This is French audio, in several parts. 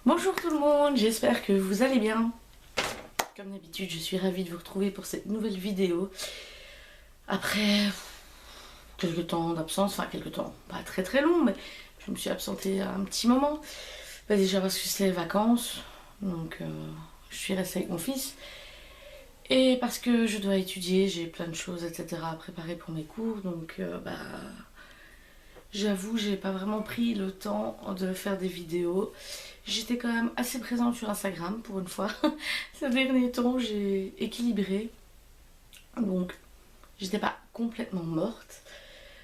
Bonjour tout le monde, j'espère que vous allez bien. Comme d'habitude, je suis ravie de vous retrouver pour cette nouvelle vidéo. Après quelques temps d'absence, enfin quelques temps, pas très très long, mais je me suis absentée un petit moment. Déjà parce que c'est les vacances, donc je suis restée avec mon fils. Et parce que je dois étudier, j'ai plein de choses, etc. à préparer pour mes cours, donc j'avoue, j'ai pas vraiment pris le temps de faire des vidéos. J'étais quand même assez présente sur Instagram pour une fois. Ces derniers temps, j'ai équilibré. Donc, j'étais pas complètement morte.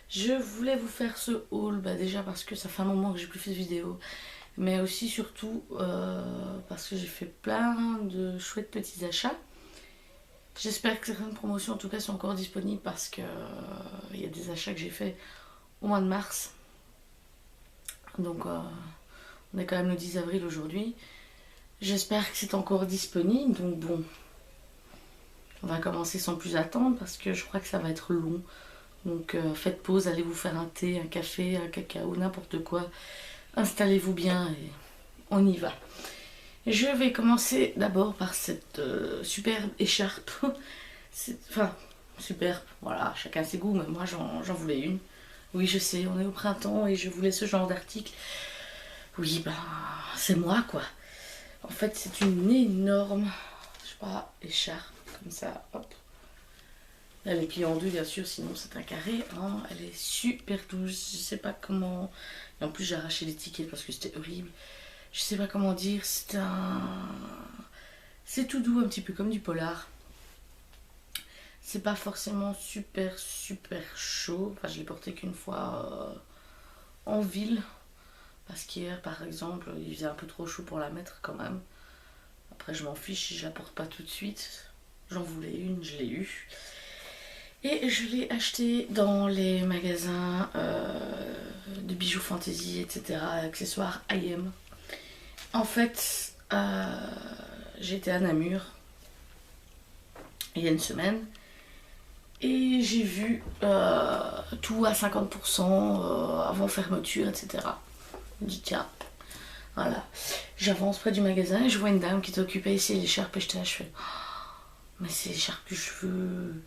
Je voulais vous faire ce haul, déjà parce que ça fait un moment que j'ai plus fait de vidéos. Mais aussi, surtout, parce que j'ai fait plein de chouettes petits achats. J'espère que certaines promotions, en tout cas, sont encore disponibles parce que il y a des achats que j'ai fait au mois de mars. Donc, on est quand même le 10 avril aujourd'hui. J'espère que c'est encore disponible. Donc bon, on va commencer sans plus attendre parce que je crois que ça va être long. Donc faites pause, allez vous faire un thé, un café, un cacao, n'importe quoi. Installez-vous bien et on y va. Je vais commencer d'abord par cette superbe écharpe. Enfin, superbe, voilà, chacun ses goûts, mais moi j'en voulais une. Oui, je sais, on est au printemps et je voulais ce genre d'article. Oui, c'est moi quoi. En fait, c'est une énorme, je sais pas, écharpe, comme ça, hop. Elle est pliée en deux, bien sûr, sinon c'est un carré. Hein. Elle est super douce, je sais pas comment... Et en plus, j'ai arraché l'étiquette parce que c'était horrible. Je sais pas comment dire, c'est tout doux, un petit peu comme du polar. C'est pas forcément super, super chaud. Enfin, je l'ai porté qu'une fois en ville. Parce qu'hier, par exemple, il faisait un peu trop chaud pour la mettre quand même. Après, je m'en fiche si je la porte pas tout de suite. J'en voulais une, je l'ai eue. Et je l'ai achetée dans les magasins de bijoux fantasy, etc. Accessoires IM. En fait, j'étais à Namur il y a une semaine. Et j'ai vu tout à 50% avant fermeture, etc. Je me dis tiens, voilà. J'avance près du magasin et je vois une dame qui t'occupait ici l'écharpe et j'étais là, je fais mais c'est l'écharpe que je veux.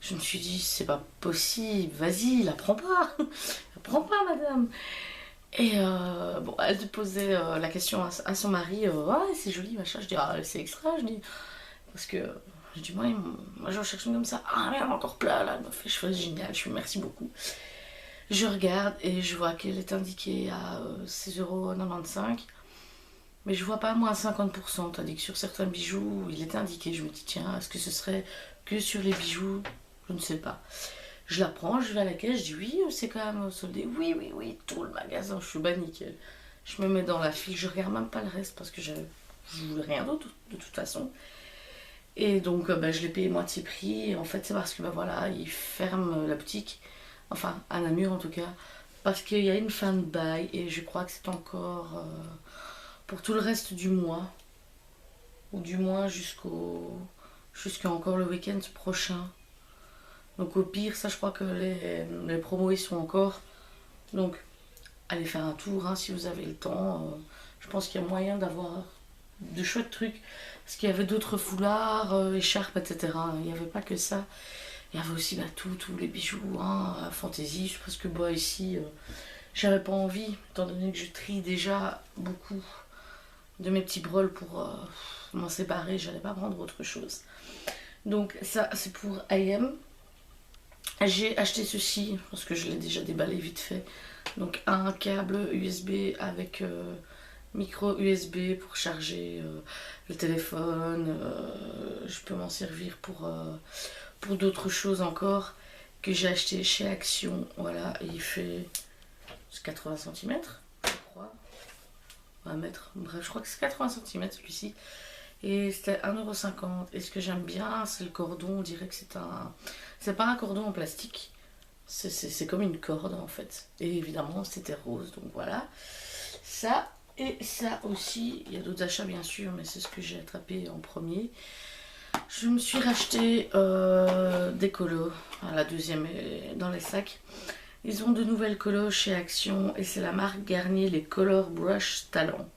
Je me suis dit c'est pas possible, vas-y, la prends pas. La prends pas madame. Et bon, elle te posait la question à son mari, ouais c'est joli machin, je dis ah c'est extra, je dis parce que je dis moi j'en cherche une comme ça, ah mais encore plein là, elle m'a fait je fais génial, je fais merci beaucoup. Je regarde et je vois qu'elle est indiquée à 16,95€. Mais je vois pas moins 50%, tandis que sur certains bijoux, il est indiqué. Je me dis, tiens, est-ce que ce serait que sur les bijoux? Je ne sais pas. Je la prends, je vais à la caisse, je dis, oui, c'est quand même soldé. Oui, oui, oui, tout le magasin, je suis bas nickel. Je me mets dans la file, je regarde même pas le reste parce que je voulais rien d'autre de toute façon. Et donc, je l'ai payé moitié prix. Et en fait, c'est parce que, voilà, ils ferment la boutique. Enfin, à Namur en tout cas. Parce qu'il y a une fin de bail et je crois que c'est encore pour tout le reste du mois. Ou du moins jusqu'à encore le week-end prochain. Donc au pire, ça je crois que les promos ils sont encore. Donc allez faire un tour hein, si vous avez le temps. Je pense qu'il y a moyen d'avoir de chouettes trucs. Parce qu'il y avait d'autres foulards, écharpes, etc. Il n'y avait pas que ça. Il y avait aussi tous les bijoux, hein, fantasy. Je pense que ici, j'avais pas envie, étant donné que je trie déjà beaucoup de mes petits brols pour m'en séparer. J'allais pas prendre autre chose. Donc ça, c'est pour IM. J'ai acheté ceci, parce que je l'ai déjà déballé vite fait. Donc un câble USB avec micro USB pour charger le téléphone. Je peux m'en servir pour d'autres choses encore que j'ai acheté chez Action. Voilà, et il fait 80 cm, je crois. 1 mètre, bref, je crois que c'est 80 cm celui-ci. Et c'était 1,50€. Et ce que j'aime bien, c'est le cordon. On dirait que c'est pas un cordon en plastique. C'est comme une corde en fait. Et évidemment, c'était rose. Donc voilà. Ça et ça aussi. Il y a d'autres achats bien sûr, mais c'est ce que j'ai attrapé en premier. Je me suis racheté des colos. La deuxième est dans les sacs. Ils ont de nouvelles colos chez Action et c'est la marque Garnier, les Color Brush Talent.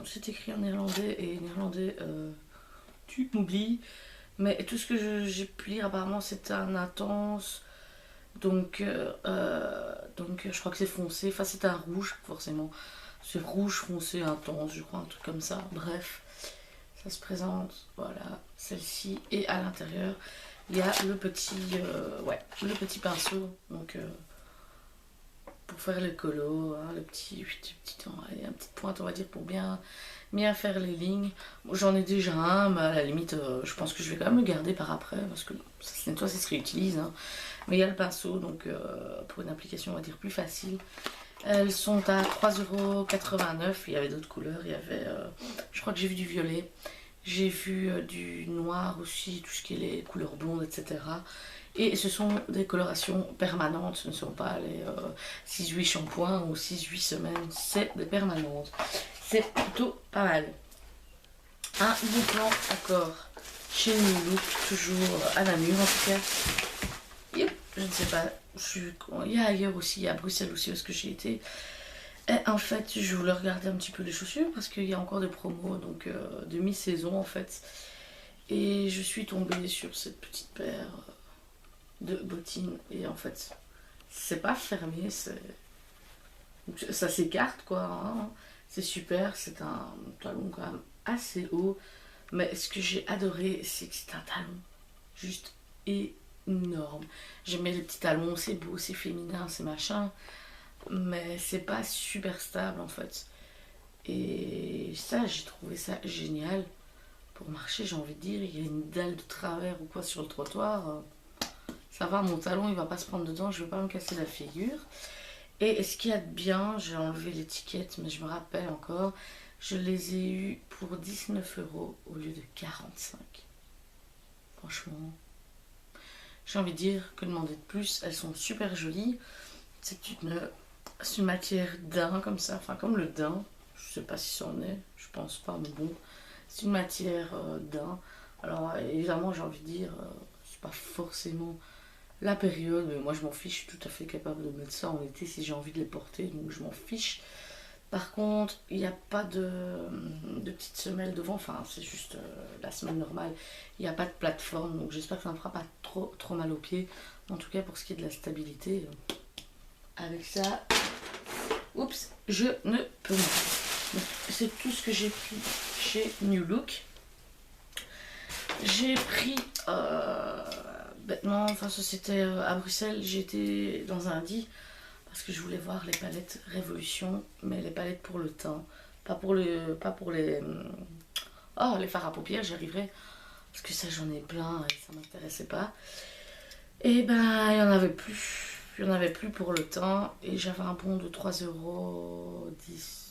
c'est écrit en néerlandais et néerlandais, tu m'oublies. Mais tout ce que j'ai pu lire, apparemment, c'est un intense. Donc je crois que c'est foncé. Enfin, c'est un rouge, forcément. C'est rouge foncé intense, je crois, un truc comme ça. Bref, ça se présente. Voilà, celle-ci. Et à l'intérieur, il y a le petit, le petit pinceau. Donc, pour faire le colo, hein, une petite pointe, on va dire, pour bien faire les lignes. Bon, j'en ai déjà un, mais à la limite, je pense que je vais quand même le garder par après, parce que ça se nettoie, ça se réutilise. Hein. Mais il y a le pinceau, donc pour une application, on va dire, plus facile. Elles sont à 3,89 €. Il y avait d'autres couleurs. Il y avait, je crois que j'ai vu du violet. J'ai vu du noir aussi, tout ce qui est les couleurs blondes, etc. Et ce sont des colorations permanentes. Ce ne sont pas les 6-8 shampoings ou 6-8 semaines. C'est des permanentes. C'est plutôt pas mal. Un bon plan encore chez New Look, toujours à Namur en tout cas. Yep, je ne sais pas. Il y a ailleurs aussi, il y a à Bruxelles aussi où est-ce que j'ai été. Et en fait, je voulais regarder un petit peu les chaussures parce qu'il y a encore des promos, donc de mi-saison en fait. Et je suis tombée sur cette petite paire de bottines. Et en fait, c'est pas fermé, ça s'écarte quoi. Hein. C'est super, c'est un talon quand même assez haut. Mais ce que j'ai adoré, c'est que c'est un talon juste énorme. J'aimais les petits talons, c'est beau, c'est féminin, c'est machin. Mais c'est pas super stable en fait. Et ça, j'ai trouvé ça génial. Pour marcher, j'ai envie de dire, il y a une dalle de travers ou quoi sur le trottoir. Ça va, mon talon, il va pas se prendre dedans, je vais pas me casser la figure. Et ce qu'il y a de bien, j'ai enlevé l'étiquette, mais je me rappelle encore, je les ai eus pour 19 € au lieu de 45. Franchement, j'ai envie de dire que demander de plus, elles sont super jolies. C'est une matière daim comme ça, enfin comme le daim, je sais pas si c'en est, je pense pas, mais bon, c'est une matière daim. Alors évidemment, j'ai envie de dire, c'est pas forcément la période, mais moi je m'en fiche, je suis tout à fait capable de mettre ça en été si j'ai envie de les porter, donc je m'en fiche. Par contre, il n'y a pas de petite semelle devant, enfin c'est juste la semelle normale. Il n'y a pas de plateforme, donc j'espère que ça ne me fera pas trop mal aux pieds. En tout cas, pour ce qui est de la stabilité, avec ça, oups, je ne peux pas. C'est tout ce que j'ai pris chez New Look. J'ai pris bêtement, enfin ça c'était à Bruxelles, j'étais dans un dit parce que je voulais voir les palettes Révolution, mais les palettes pour le teint, pas pour les les fards à paupières, j'y arriverai parce que ça j'en ai plein et ça m'intéressait pas. Et ben il y en avait plus pour le teint et j'avais un bon de 3,19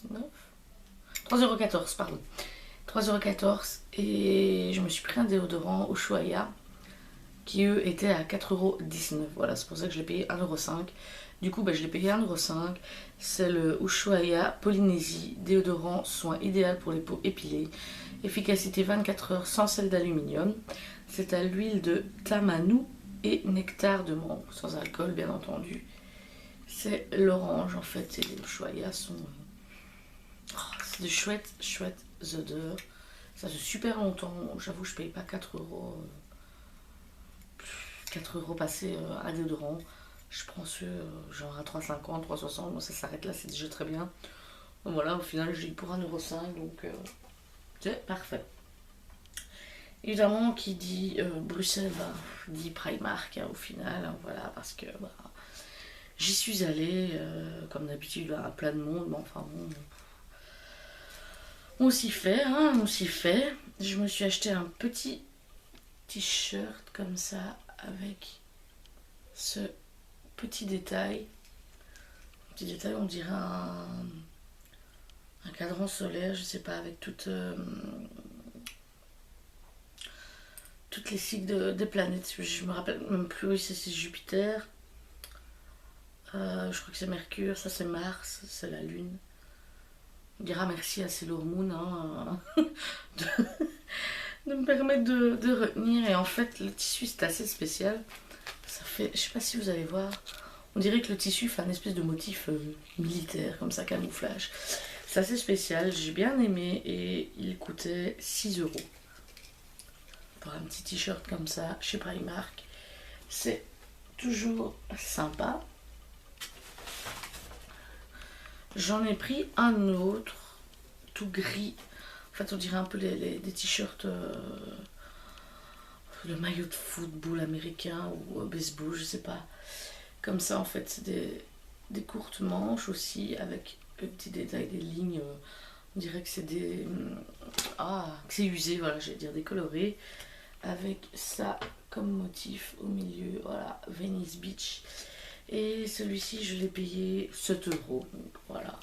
€, 3,14 €, pardon. 3,14 € et je me suis pris un déodorant Ushuaïa qui eux étaient à 4,19 €. Voilà, c'est pour ça que je l'ai payé 1,05 €. Du coup, je l'ai payé 1,05 €. C'est le Ushuaïa Polynésie déodorant soin idéal pour les peaux épilées. Efficacité 24 heures sans sel d'aluminium. C'est à l'huile de tamanou et nectar de mangue, sans alcool bien entendu. C'est l'orange en fait et les Ushuaïa sont... c'est de chouettes odeurs. Ça fait super longtemps. J'avoue, je paye pas 4 €. 4 € passés à déodorant. Je prends ceux genre à 3,50, 3,60. Bon, ça s'arrête là, c'est déjà très bien. Donc voilà, au final, j'ai eu pour 1,05 €. Donc c'est parfait. Évidemment, qui dit Bruxelles, dit Primark au final. Hein, voilà, parce que j'y suis allée, comme d'habitude, à plein de monde. Mais enfin bon. On s'y fait, hein, on s'y fait. Je me suis acheté un petit t-shirt comme ça avec ce petit détail. Petit détail, on dirait un cadran solaire, je sais pas, avec toutes les cycles des planètes. Je me rappelle même plus, oui, c'est Jupiter. Je crois que c'est Mercure, ça c'est Mars, c'est la Lune. On dira merci à Sailor Moon hein, de me permettre de retenir. Et en fait, le tissu c'est assez spécial. Ça fait, je sais pas si vous allez voir, on dirait que le tissu fait un espèce de motif militaire, comme ça, camouflage. C'est assez spécial, j'ai bien aimé et il coûtait 6 € pour un petit t-shirt comme ça chez Primark. C'est toujours sympa. J'en ai pris un autre, tout gris. En fait, on dirait un peu des t-shirts de maillot de football américain ou baseball, je sais pas. Comme ça, en fait, c'est des courtes manches aussi, avec le petit détail des lignes. On dirait que c'est des. Ah, que c'est usé, voilà, j'allais dire décoloré. Avec ça comme motif au milieu, voilà, Venice Beach. Et celui-ci, je l'ai payé 7 €. Donc voilà,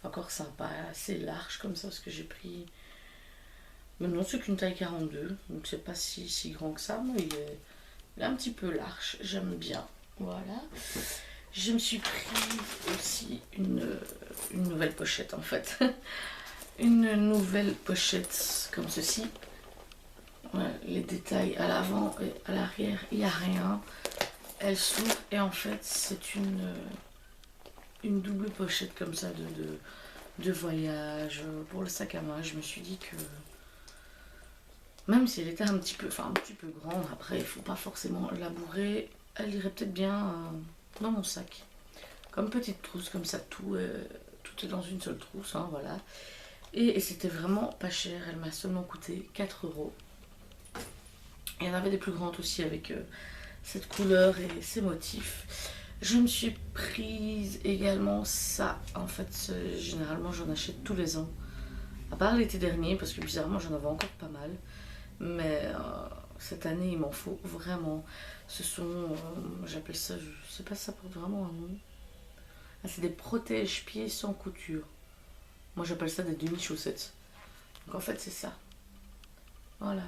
encore sympa, assez large comme ça, parce que j'ai pris. Mais non, c'est qu'une taille 42, donc c'est pas si grand que ça, mais il est un petit peu large, j'aime bien. Voilà. Je me suis pris aussi une nouvelle pochette en fait. Une nouvelle pochette comme ceci. Ouais, les détails à l'avant et à l'arrière, il n'y a rien. Elle s'ouvre et en fait c'est une double pochette comme ça de voyage pour le sac à main. Je me suis dit que même si elle était un petit peu grande, après il faut pas forcément la bourrer, elle irait peut-être bien dans mon sac. Comme petite trousse, comme ça tout est dans une seule trousse, hein, voilà. Et c'était vraiment pas cher, elle m'a seulement coûté 4 €. Il y en avait des plus grandes aussi avec cette couleur et ces motifs. Je me suis prise également ça. En fait, généralement j'en achète tous les ans. À part l'été dernier, parce que bizarrement j'en avais encore pas mal. Mais cette année il m'en faut vraiment. Ce sont, j'appelle ça, je sais pas si ça porte vraiment un nom. Ah, c'est des protège-pieds sans couture. Moi j'appelle ça des demi-chaussettes. Donc en fait c'est ça. Voilà.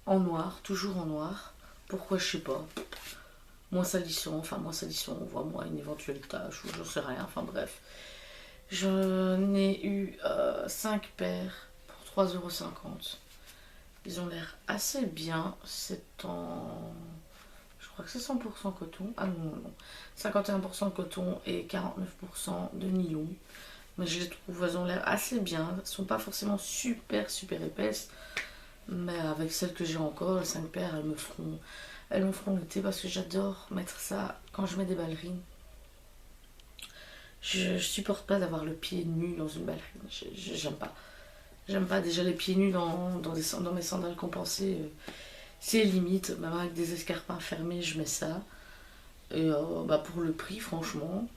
En noir, toujours en noir. Pourquoi je sais pas. Moins salissant, on voit moins une éventuelle tache ou j'en sais rien, enfin bref. J'en ai eu 5 paires pour 3,50 €. Ils ont l'air assez bien. C'est en. Je crois que c'est 100% coton. Ah non, non, non. 51% de coton et 49% de nylon. Mais je les trouve, elles ont l'air assez bien. Elles ne sont pas forcément super épaisses. Mais avec celles que j'ai encore, les 5 paires, elles me feront l'été parce que j'adore mettre ça quand je mets des ballerines. Je supporte pas d'avoir le pied nu dans une ballerine. J'aime pas. J'aime pas déjà les pieds nus dans mes sandales compensées. C'est limite, même avec des escarpins fermés, je mets ça. Et pour le prix, franchement,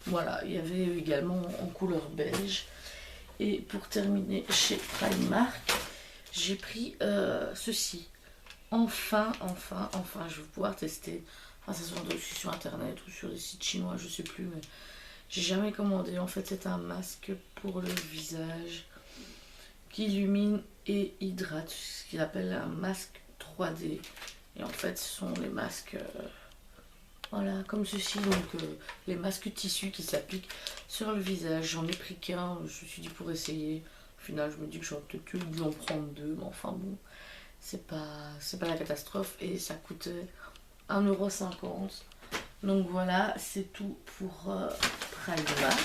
voilà, il y avait également en couleur beige. Et pour terminer, chez Primark, j'ai pris ceci. Enfin, je vais pouvoir tester. Enfin, ça se vend aussi sur internet ou sur des sites chinois, je sais plus, mais j'ai jamais commandé. En fait, c'est un masque pour le visage qui illumine et hydrate, ce qu'il appelle un masque 3D. Et en fait, ce sont les masques, voilà, comme ceci, donc les masques tissu qui s'appliquent sur le visage. J'en ai pris qu'un, je me suis dit pour essayer. Au final, je me dis que j'aurais peut-être dû en prendre deux, mais enfin bon, c'est pas la catastrophe et ça coûtait 1,50 €. Donc voilà, c'est tout pour Primark.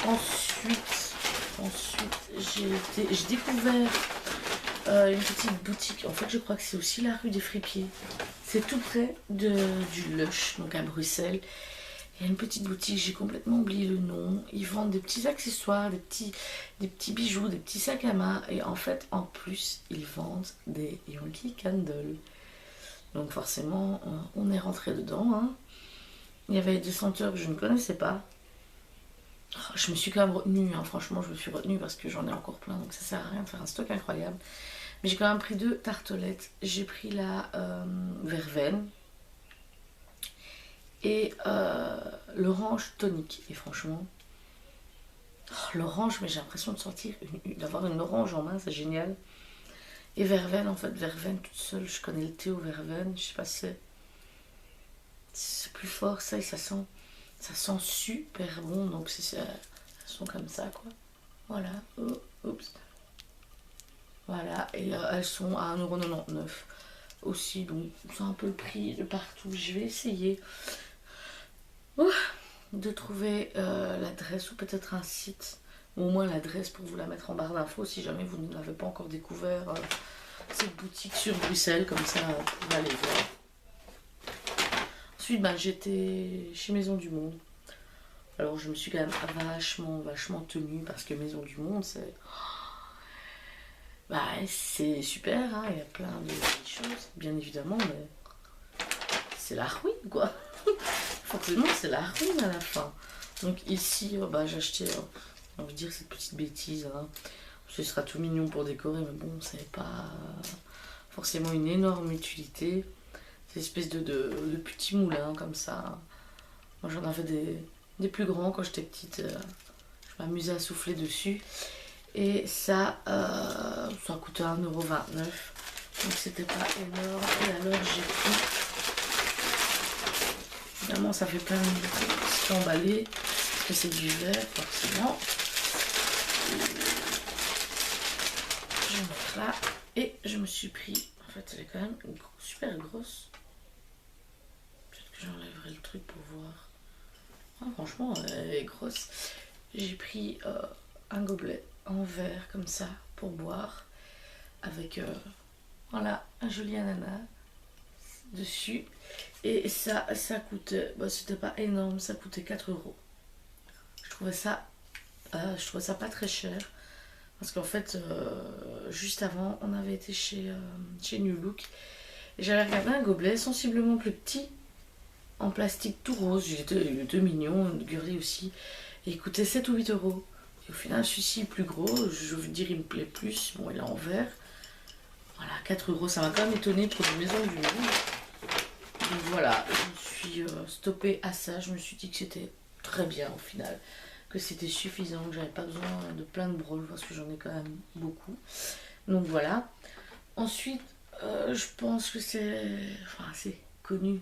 Ensuite, j'ai découvert une petite boutique. En fait, je crois que c'est aussi la rue des Fripiers. C'est tout près du Lush, donc à Bruxelles. Il y a une petite boutique, j'ai complètement oublié le nom. Ils vendent des petits accessoires, des petits bijoux, des petits sacs à main. Et en fait, en plus, ils vendent des Yankee Candle. Donc forcément, on est rentré dedans. Hein. Il y avait des senteurs que je ne connaissais pas. Je me suis quand même retenue, hein. Franchement je me suis retenue parce que j'en ai encore plein, donc ça sert à rien de faire un stock incroyable. Mais j'ai quand même pris 2 tartelettes. J'ai pris la verveine et l'orange tonique. Et franchement, l'orange, mais j'ai l'impression d'avoir une orange en main, c'est génial. Et verveine, en fait, verveine toute seule, je connais le thé au verveine, je sais pas si c'est plus fort ça et ça sent super bon, donc elles sont comme ça quoi. Voilà, oups. Voilà, et elles sont à 1,99 € aussi, donc c'est un peu le prix de partout. Je vais essayer de trouver l'adresse ou peut-être un site au moins l'adresse pour vous la mettre en barre d'infos si jamais vous n'avez pas encore découvert cette boutique sur Bruxelles, comme ça vous pouvez aller voir. Ensuite j'étais chez Maison du Monde. Alors je me suis quand même vachement tenue parce que Maison du Monde c'est super, hein, il y a plein de choses bien évidemment, mais c'est la ruine quoi. Forcément c'est la ruine à la fin. Donc ici j'ai acheté, j'ai envie de dire cette petite bêtise, hein. Ce sera tout mignon pour décorer, mais bon c'est pas forcément une énorme utilité. C'est une espèce de petit moulin comme ça. Moi j'en avais des plus grands quand j'étais petite, je m'amusais à souffler dessus. Et ça coûtait 1,29 €, donc c'était pas énorme. Et alors j'ai pris, évidemment ça fait plein de trucs emballés, parce que c'est du verre forcément. Je vais mettre là, et je me suis pris, en fait elle est quand même super grosse. Peut-être que j'enlèverai le truc pour voir. Ah, franchement elle est grosse. J'ai pris un gobelet en verre comme ça pour boire avec voilà un joli ananas dessus, et ça coûtait, c'était pas énorme, ça coûtait 4 €. Je trouvais ça pas très cher parce qu'en fait juste avant on avait été chez New Look et j'avais regardé un gobelet sensiblement plus petit en plastique tout rose, il était mignon, guré aussi, et il coûtait 7 ou 8 €. Et au final, celui-ci est plus gros, je veux dire, il me plaît plus. Bon, il est en verre. Voilà, 4 €, ça m'a quand même étonné pour une Maison du Monde. Donc voilà, je me suis stoppée à ça. Je me suis dit que c'était très bien au final, que c'était suffisant, que j'avais pas besoin de plein de broles parce que j'en ai quand même beaucoup. Donc voilà. Ensuite, je pense que c'est connu.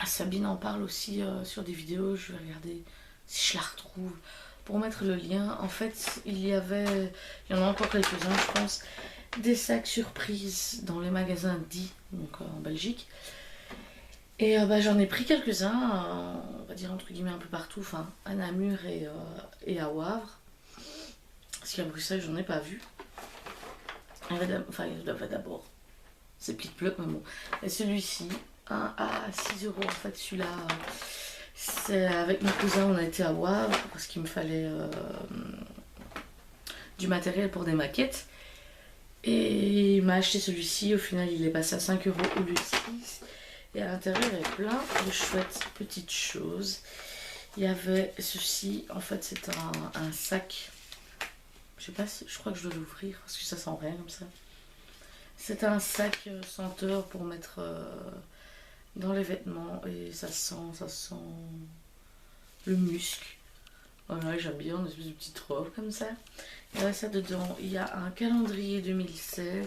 Sabine en parle aussi sur des vidéos. Je vais regarder si je la retrouve pour mettre le lien. En fait, il y en a encore quelques-uns, je pense, des sacs surprises dans les magasins dits, donc en Belgique. Et j'en ai pris quelques-uns, on va dire entre guillemets un peu partout, enfin à Namur et à Wavre. Parce qu'à Bruxelles, j'en ai pas vu. Il y avait d'abord ces plic-plocs, mais bon. Et celui-ci, un à 6 € en fait, celui-là. C'est avec mon cousin, on a été à Wavre parce qu'il me fallait du matériel pour des maquettes. Et il m'a acheté celui-ci. Au final, il est passé à 5 € au lieu de 6. Et à l'intérieur, il y avait plein de chouettes petites choses. Il y avait ceci. En fait, c'est un sac. Je sais pas si. Je crois que je dois l'ouvrir parce que ça sent rien comme ça. C'est un sac senteur pour mettre dans les vêtements, et ça sent le musc. Voilà, j'aime bien une espèce de petite robe comme ça. Il y a ça dedans. Il y a un calendrier 2016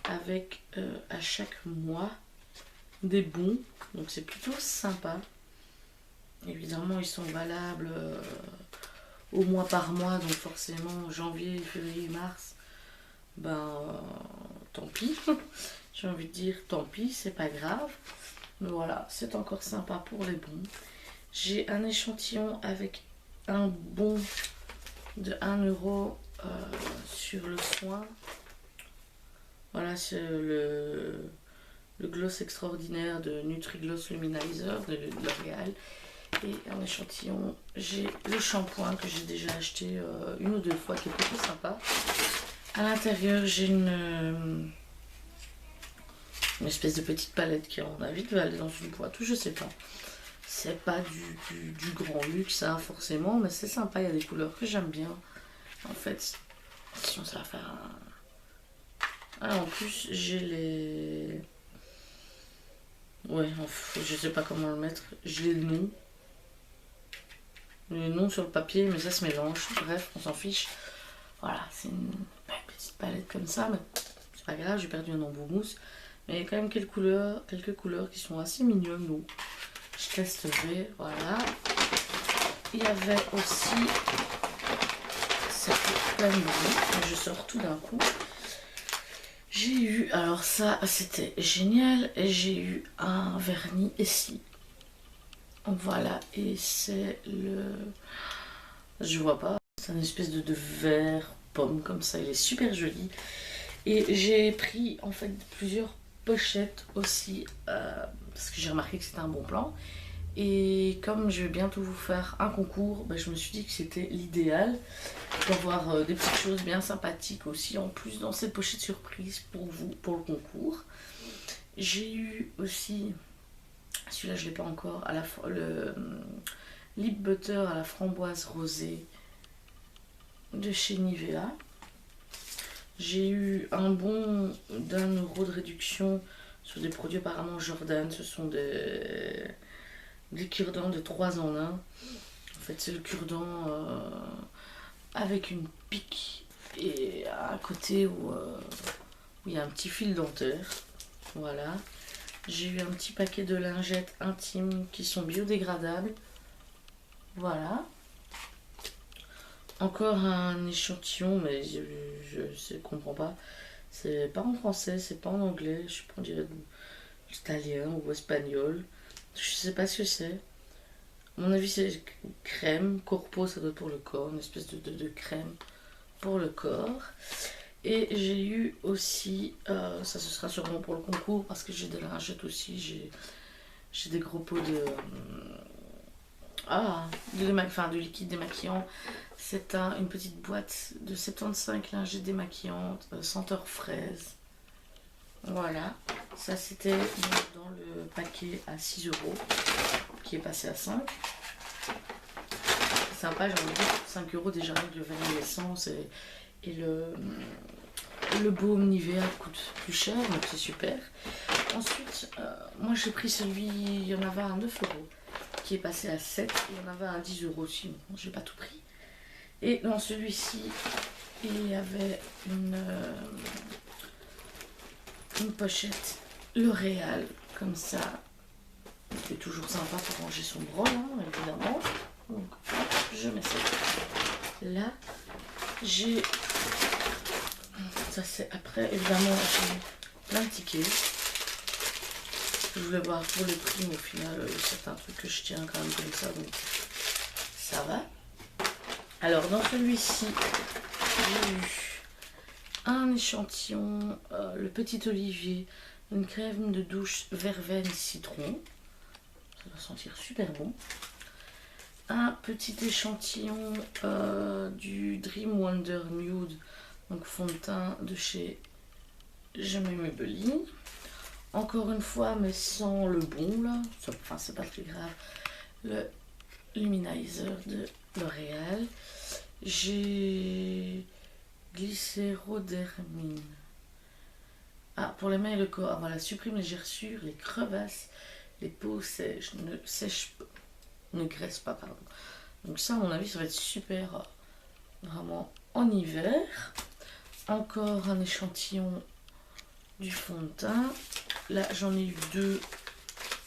avec à chaque mois des bons, donc c'est plutôt sympa. Évidemment, ils sont valables au mois par mois, donc forcément janvier, février, mars, tant pis. J'ai envie de dire tant pis, c'est pas grave. Mais voilà, c'est encore sympa pour les bons. J'ai un échantillon avec un bon de 1 € sur le soin. Voilà, c'est le gloss extraordinaire de Nutri-Gloss Luminizer de L'Oréal. Et en échantillon, j'ai le shampoing que j'ai déjà acheté une ou deux fois, qui est plutôt sympa. À l'intérieur, j'ai une espèce de petite palette qui, à mon avis, va aller dans une boîte ou je sais pas. C'est pas du grand luxe, hein, forcément, mais c'est sympa. Il y a des couleurs que j'aime bien. En fait, sinon ça va faire un... Ah, en plus, j'ai les... Ouais, je sais pas comment le mettre. J'ai les noms. Les noms sur le papier, mais ça se mélange. Bref, on s'en fiche. Voilà, c'est une petite palette comme ça, mais c'est pas grave, j'ai perdu un embout mousse. Mais il y a quand même quelques couleurs qui sont assez mignonnes, donc je testerai. Voilà. Il y avait aussi... Ça fait plein de bruit, je sors tout d'un coup. J'ai eu, alors ça c'était génial, j'ai eu un vernis ici. Voilà, et c'est Je vois pas. C'est une espèce de vert pomme comme ça. Il est super joli. Et j'ai pris en fait plusieurs pochettes aussi parce que j'ai remarqué que c'était un bon plan. Et comme je vais bientôt vous faire un concours, je me suis dit que c'était l'idéal pour avoir des petites choses bien sympathiques aussi en plus dans cette pochette surprise pour vous, pour le concours. J'ai eu aussi, celui-là je l'ai pas encore, le lip butter à la framboise rosée de chez Nivea. J'ai eu un bon d'1 € de réduction sur des produits apparemment Jordan. Ce sont des cure-dents de 3 en 1. En fait, c'est le cure-dent avec une pique et à côté où il y a un petit fil dentaire. Voilà. J'ai eu un petit paquet de lingettes intimes qui sont biodégradables. Voilà. Encore un échantillon, mais je comprends pas. C'est pas en français, c'est pas en anglais. Je sais pas, on dirait italien ou espagnol. Je sais pas ce que c'est. À mon avis, c'est crème. Corpo, ça doit être pour le corps. Une espèce de crème pour le corps. Et j'ai eu aussi, ça ce sera sûrement pour le concours parce que j'ai des lingettes aussi. J'ai des gros pots de liquide démaquillant. C'est une petite boîte de 75 lingettes démaquillantes, senteur fraise. Voilà, ça c'était dans le paquet à 6 € qui est passé à 5. C'est sympa, j'ai envie de dire 5 € déjà avec le vernis d'essence et le baume Nivea coûte plus cher, donc c'est super. Ensuite, moi j'ai pris celui, il y en avait à 9 € qui est passé à 7, il y en avait à 10 € aussi, bon, j'ai pas tout pris. Et dans celui-ci, il y avait une pochette L'Oréal, comme ça. C'est toujours sympa pour ranger son bras, hein, évidemment. Donc, hop, je mets ça là. J'ai... Ça, c'est après, évidemment, j'ai plein de tickets. Je voulais voir pour le prix, mais au final, certains trucs que je tiens quand même comme ça, donc ça va. Alors, dans celui-ci, j'ai eu un échantillon, le petit olivier, une crème de douche verveine citron. Ça va sentir super bon. Un petit échantillon du Dream Wonder Nude, donc fond de teint de chez Jamais Maybelline. Encore une fois, mais sans le bon là, enfin c'est pas très grave, le Luminizer de L'Oréal. J'ai Glycérodermine. Ah, pour les mains et le corps, voilà, supprime les gerçures, les crevasses, les peaux sèches, ne graisse pas, pardon. Donc ça, à mon avis, ça va être super, vraiment en hiver. Encore un échantillon du fond de teint. Là, j'en ai eu 2,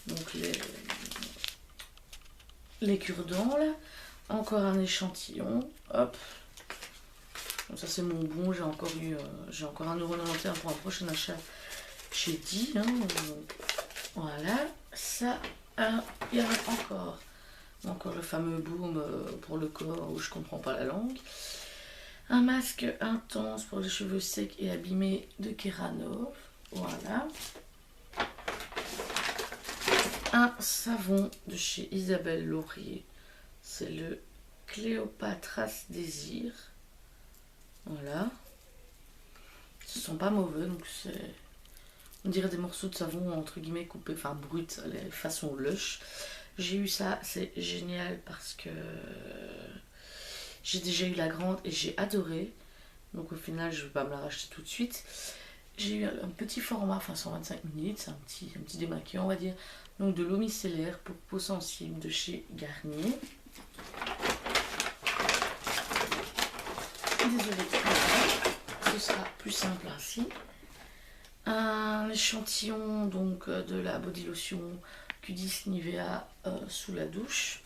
donc les cure-dents, là. Encore un échantillon, hop. Donc ça, c'est mon bon, j'ai encore 1,91 € pour un prochain achat chez Di, hein. Donc, voilà, ça, il y en a encore le fameux baume pour le corps où je comprends pas la langue. Un masque intense pour les cheveux secs et abîmés de Keranov. Voilà. Un savon de chez Isabelle Laurier. C'est le Cléopatra's Désir. Voilà. Ce sont pas mauvais, donc c'est... On dirait des morceaux de savon entre guillemets coupés, enfin bruts, les façons lush. J'ai eu ça, c'est génial parce que j'ai déjà eu la grande et j'ai adoré. Donc au final, je ne vais pas me la racheter tout de suite. J'ai eu un petit format, enfin 125 ml, c'est un petit démaquillant on va dire. Donc de l'eau micellaire pour peau sensible de chez Garnier. Désolée, ce sera plus simple ainsi. Un échantillon donc de la body lotion Q10 Nivea sous la douche.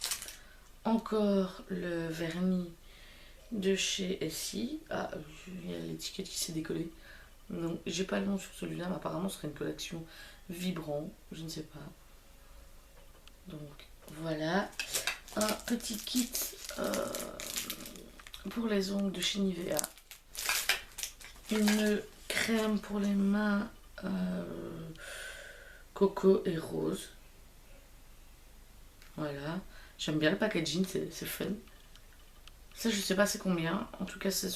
Encore le vernis de chez Essie. Ah, il y a l'étiquette qui s'est décollée. Donc j'ai pas le nom sur celui-là, mais apparemment ce serait une collection vibrant, je ne sais pas. Donc voilà, un petit kit pour les ongles de chez Nivea. Une crème pour les mains coco et rose. Voilà. J'aime bien le packaging, c'est fun. Ça, je sais pas c'est combien. En tout cas, c'est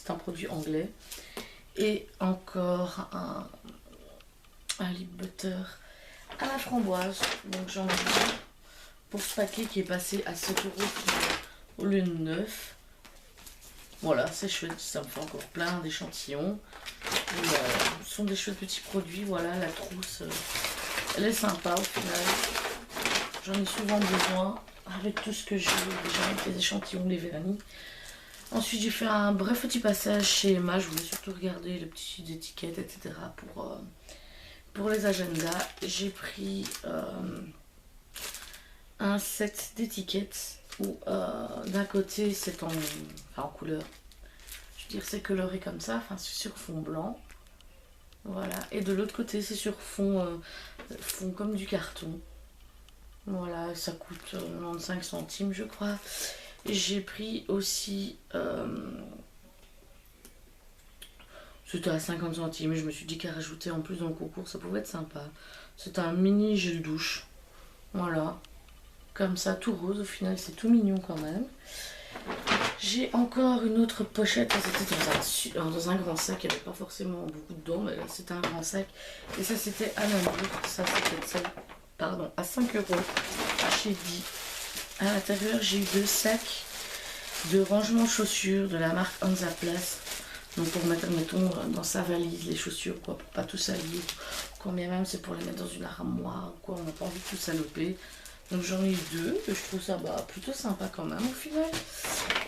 un produit anglais. Et encore un lip butter à la framboise. Donc j'en ai un pour ce paquet qui est passé à 7 € au lieu de 9. Voilà, c'est chouette. Ça me fait encore plein d'échantillons. Ce sont des chouettes petits produits. Voilà, la trousse, elle est sympa au final. J'en ai souvent besoin avec tout ce que j'ai déjà avec les échantillons, les vernis. Ensuite, j'ai fait un bref petit passage chez Emma. Je voulais surtout regarder les petites étiquettes, etc. Pour les agendas. J'ai pris un set d'étiquettes où d'un côté c'est en couleur. Je veux dire, c'est coloré comme ça. Enfin, c'est sur fond blanc. Voilà. Et de l'autre côté, c'est sur fond comme du carton. Voilà, ça coûte 95 centimes, je crois. J'ai pris aussi... c'était à 50 centimes. Je me suis dit qu'à rajouter en plus dans le concours, ça pouvait être sympa. C'est un mini gel douche. Voilà. Comme ça, tout rose. Au final, c'est tout mignon quand même. J'ai encore une autre pochette. C'était dans un grand sac. Il n'y avait pas forcément beaucoup dedans, mais là, c'était un grand sac. Et ça, c'était à Namur. Ça, c'était ça. Pardon, à 5 € chez Di. À l'intérieur, j'ai eu 2 sacs de rangement chaussures de la marque Hansaplast. Donc pour mettre, mettons, dans sa valise les chaussures, quoi, pour pas tout salir. Quand bien même c'est pour les mettre dans une armoire, quoi, on n'a pas envie de tout saloper. Donc j'en ai eu 2, et je trouve ça plutôt sympa quand même au final.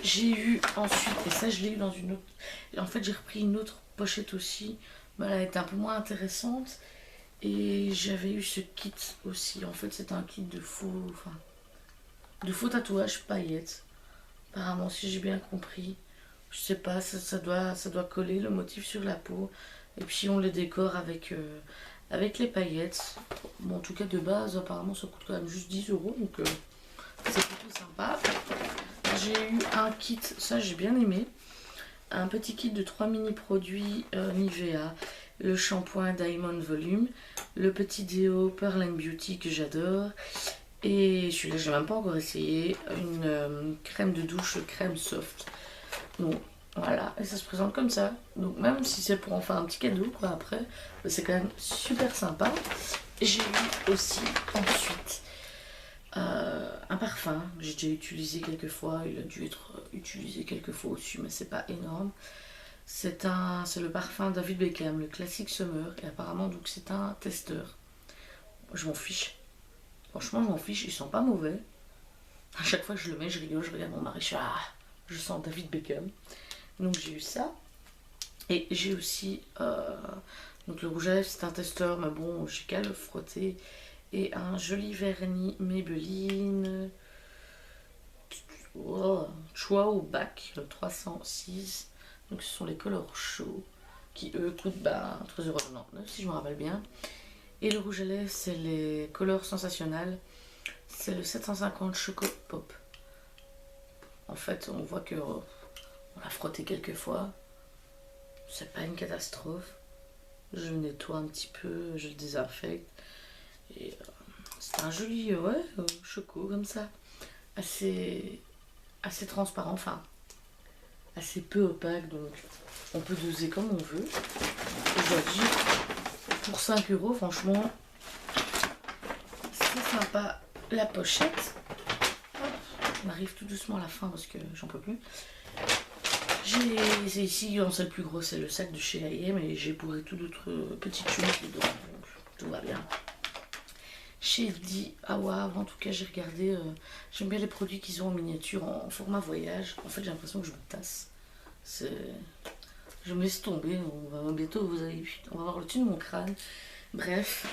J'ai eu ensuite, et ça je l'ai eu dans une autre... En fait j'ai repris une autre pochette aussi, mais elle était un peu moins intéressante. Et j'avais eu ce kit aussi, en fait c'est un kit de faux tatouages paillettes. Apparemment, si j'ai bien compris, je sais pas, ça doit coller le motif sur la peau. Et puis on les décore avec les paillettes. Bon, en tout cas de base, apparemment ça coûte quand même juste 10 €, donc c'est plutôt sympa. J'ai eu un kit, ça j'ai bien aimé. Un petit kit de 3 mini produits Nivea. Le shampoing Diamond Volume, le petit déo Pearl and Beauty que j'adore. Et celui-là, je n'ai même pas encore essayé. Une crème de douche, crème soft. Donc voilà, et ça se présente comme ça. Donc même si c'est pour en faire un petit cadeau, quoi, après, c'est quand même super sympa. J'ai eu aussi ensuite un parfum. J'ai déjà utilisé quelques fois. Il a dû être utilisé quelques fois au-dessus, mais c'est pas énorme. C'est le parfum David Beckham, le classique Summer. Et apparemment, donc c'est un testeur. Je m'en fiche. Franchement, je m'en fiche, ils sont pas mauvais. À chaque fois que je le mets, je rigole, je regarde mon mari, je sens David Beckham. Donc j'ai eu ça. Et j'ai aussi donc le rouge à lèvres, c'est un testeur, mais bon, j'ai qu'à le frotter. Et un joli vernis Maybelline Choix au bac 306. Donc ce sont les colors chauds qui eux coûtent 13,99 € si je me rappelle bien. Et le rouge à lèvres, c'est les Colors Sensationnels. C'est le 750 Choco Pop. En fait, on voit que on l'a frotté quelques fois. C'est pas une catastrophe. Je le nettoie un petit peu, je le désinfecte. Et c'est un joli choco comme ça. Assez transparent, enfin assez peu opaque, donc on peut doser comme on veut. Aujourd'hui, pour 5 €, franchement, c'est sympa. La pochette, hop, on arrive tout doucement à la fin parce que j'en peux plus. C'est ici, c'est le plus gros, c'est le sac de chez H&M et j'ai bourré tout d'autres petites choses dedans, donc tout va bien. Chez Di Awar, en tout cas j'ai regardé, j'aime bien les produits qu'ils ont en miniature, en format voyage. En fait j'ai l'impression que je me tasse. Je me laisse tomber, bientôt on va voir le dessus de mon crâne. Bref,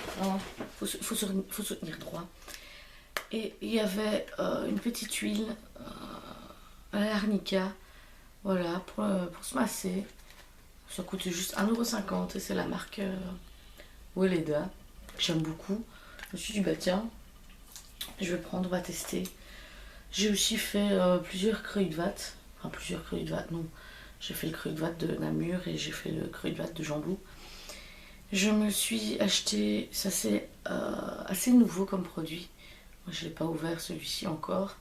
faut se tenir droit. Et il y avait une petite huile à l'arnica, voilà, pour se masser. Ça coûtait juste 1,50 € et c'est la marque Weleda, que j'aime beaucoup. Je me suis dit, bah tiens, je vais prendre, on va tester. J'ai aussi fait plusieurs Kruidvat. enfin plusieurs Cruites de Watt, non. J'ai fait le Cruites de Watt de Namur et j'ai fait le Cruites de Watt de Jamblou. Je me suis acheté, ça c'est assez nouveau comme produit. Moi je l'ai pas ouvert celui-ci encore.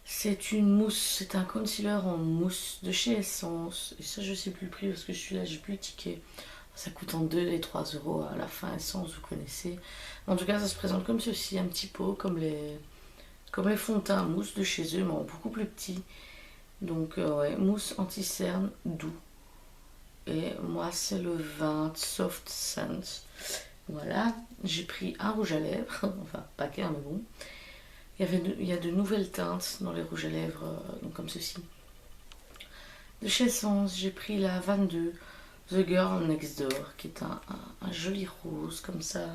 C'est une mousse, c'est un concealer en mousse de chez Essence. Et ça je sais plus le prix parce que je suis là, j'ai plus le ticket. Ça coûte en 2 et 3 euros à la fin. Essence, vous connaissez. En tout cas ça se présente comme ceci, un petit pot comme les fonds de teint mousse de chez eux mais en beaucoup plus petit. Donc ouais, mousse anti-cerne doux. Et moi c'est le 20 Soft Scent. Voilà, j'ai pris un rouge à lèvres, enfin pas qu'un mais bon. Il y a de nouvelles teintes dans les rouges à lèvres, donc comme ceci. De chez Essence, j'ai pris la 22 The Girl Next Door, qui est un joli rose comme ça.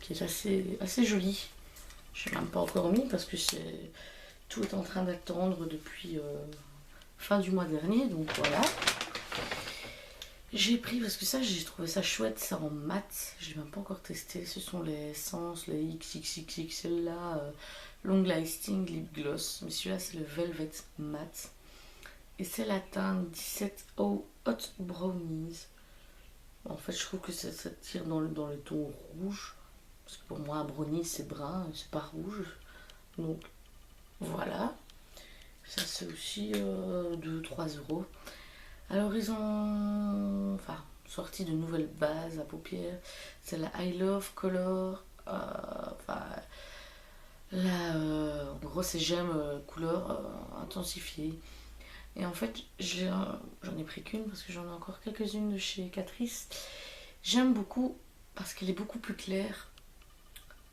Qui est assez joli. Je n'ai même pas encore mis parce que tout est en train d'attendre depuis fin du mois dernier, donc voilà. J'ai pris parce que ça j'ai trouvé ça chouette, c'est en mat, je l'ai même pas encore testé. Ce sont les Essence, les XXXXL là, Long Lasting Lip Gloss, mais celui-là c'est le Velvet Matte et c'est la teinte 17 Hot Brownies. En fait je trouve que ça tire dans le ton rouge parce que pour moi un brownie c'est brun, c'est pas rouge, donc voilà. Ça c'est aussi 2-3 euros. Alors ils ont sorti de nouvelles bases à paupières. C'est la I Love Color. En gros c'est j'aime couleur intensifiée. Et en fait j'en ai pris qu'une parce que j'en ai encore quelques-unes de chez Catrice. J'aime beaucoup parce qu'elle est beaucoup plus claire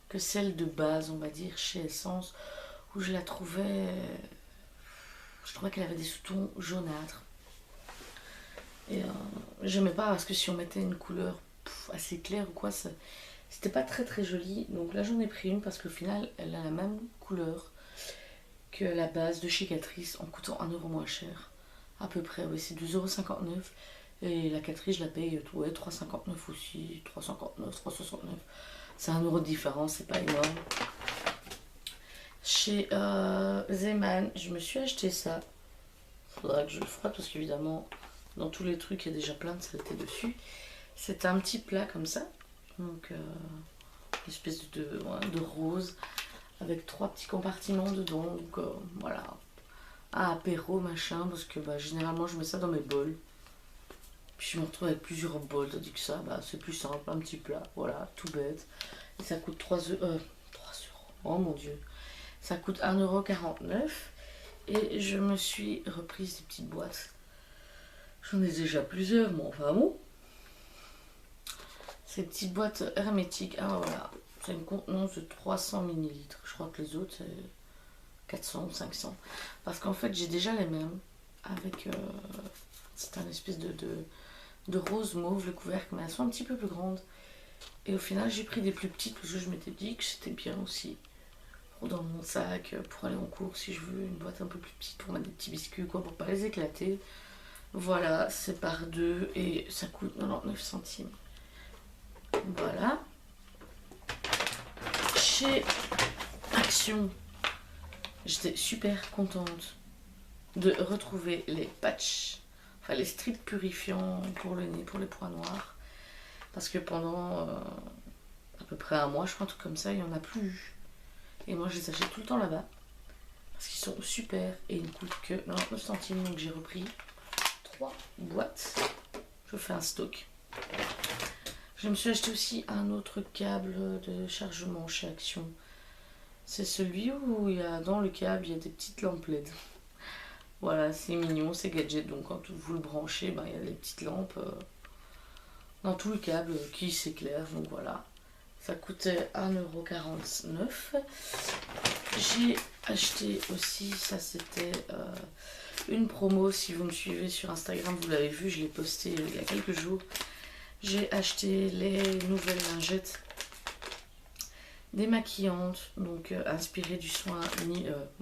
que celle de base, on va dire, chez Essence, où je la trouvais... Je trouvais qu'elle avait des sous-tons jaunâtres. Et j'aimais pas parce que si on mettait une couleur assez claire ou quoi, c'était pas très très joli. Donc là j'en ai pris une parce qu'au final elle a la même couleur que la base de chez Catrice en coûtant 1 euro moins cher. À peu près, oui, c'est 2,59 €. Et la Catrice je la paye 3,59 € aussi, 3,59, 3,69. C'est 1 euro de différence, c'est pas énorme. Chez Zeman, je me suis acheté ça. Faudra que je le frotte parce qu'évidemment dans tous les trucs il y a déjà plein de saleté dessus. C'est un petit plat comme ça, donc une espèce de rose avec 3 petits compartiments dedans, donc voilà, un apéro machin, parce que généralement je mets ça dans mes bols, puis je me retrouve avec plusieurs bols, tandis que ça c'est plus simple, un petit plat, voilà, tout bête. Et ça coûte 3 euros, oh mon dieu, ça coûte 1,49 €. Et je me suis reprise des petites boîtes. J'en ai déjà plusieurs, mais enfin bon. Ces petites boîtes hermétiques. Ah voilà. C'est une contenance de 300 ml. Je crois que les autres c'est 400 ou 500. Parce qu'en fait j'ai déjà les mêmes. Avec... c'est un espèce de rose mauve le couvercle. Mais elles sont un petit peu plus grandes. Et au final j'ai pris des plus petites. Parce que je m'étais dit que c'était bien aussi. Dans mon sac pour aller en cours si je veux une boîte un peu plus petite pour mettre des petits biscuits quoi, pour pas les éclater. Voilà, c'est par 2 et ça coûte 99 centimes. Voilà. Chez Action, j'étais super contente de retrouver les patchs, enfin les strips purifiants pour le nez, pour les points noirs, parce que pendant à peu près un mois, je crois, un truc comme ça, il n'y en a plus eu. Et moi je les achète tout le temps là-bas parce qu'ils sont super et ils ne coûtent que 99 centimes. Donc j'ai repris 3 boîtes. Je fais un stock. Je me suis acheté aussi un autre câble de chargement chez Action. C'est celui où dans le câble il y a des petites lampes LED. Voilà, c'est mignon, c'est gadget. Donc quand vous le branchez, il y a des petites lampes dans tout le câble qui s'éclairent. Donc voilà. Ça coûtait 1,49 €. J'ai acheté aussi, ça c'était une promo, si vous me suivez sur Instagram, vous l'avez vu, je l'ai posté il y a quelques jours. J'ai acheté les nouvelles lingettes démaquillantes, donc inspirées du soin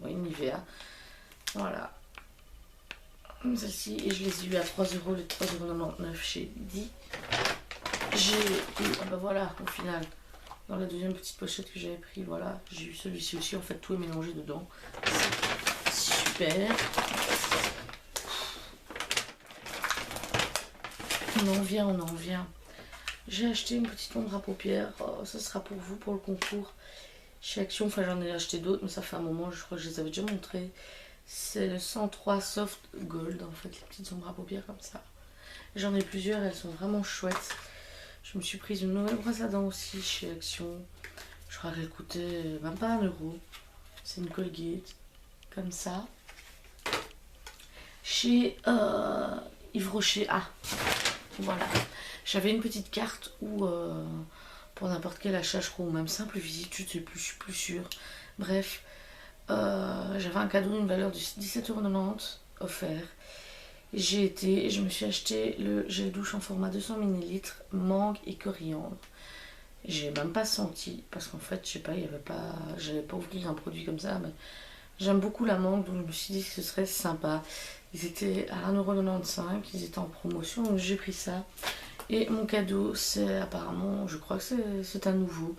Nivea. Voilà. Comme celle-ci, et je les ai eu à 3 €, les 3,99 € chez Di. J'ai eu, voilà, au final, Dans la deuxième petite pochette que j'avais pris, voilà, j'ai eu celui-ci aussi. En fait, tout est mélangé dedans. C'est super. On en vient. J'ai acheté une petite ombre à paupières. Oh, ça sera pour vous, pour le concours. Chez Action, enfin j'en ai acheté d'autres, mais ça fait un moment, je crois que je les avais déjà montrés. C'est le 103 Soft Gold, en fait, les petites ombres à paupières comme ça. J'en ai plusieurs, elles sont vraiment chouettes. Je me suis prise une nouvelle brosse à dents aussi chez Action. Je crois qu'elle coûtait même pas 1 euro. C'est une Colgate, comme ça. Chez Yves Rocher, ah, voilà. J'avais une petite carte où, pour n'importe quel achat, je crois, ou même simple visite, je sais plus, je suis plus sûre. Bref, j'avais un cadeau d'une valeur de 17,90 € offert. J'ai été et je me suis acheté le gel douche en format 200 ml, mangue et coriandre. J'ai même pas senti, parce qu'en fait, je sais pas, il y avait pas. J'allais pas ouvrir un produit comme ça, mais j'aime beaucoup la mangue, donc je me suis dit que ce serait sympa. Ils étaient à 1,95 €, ils étaient en promotion, donc j'ai pris ça. Et mon cadeau, c'est apparemment, je crois que c'est un nouveau.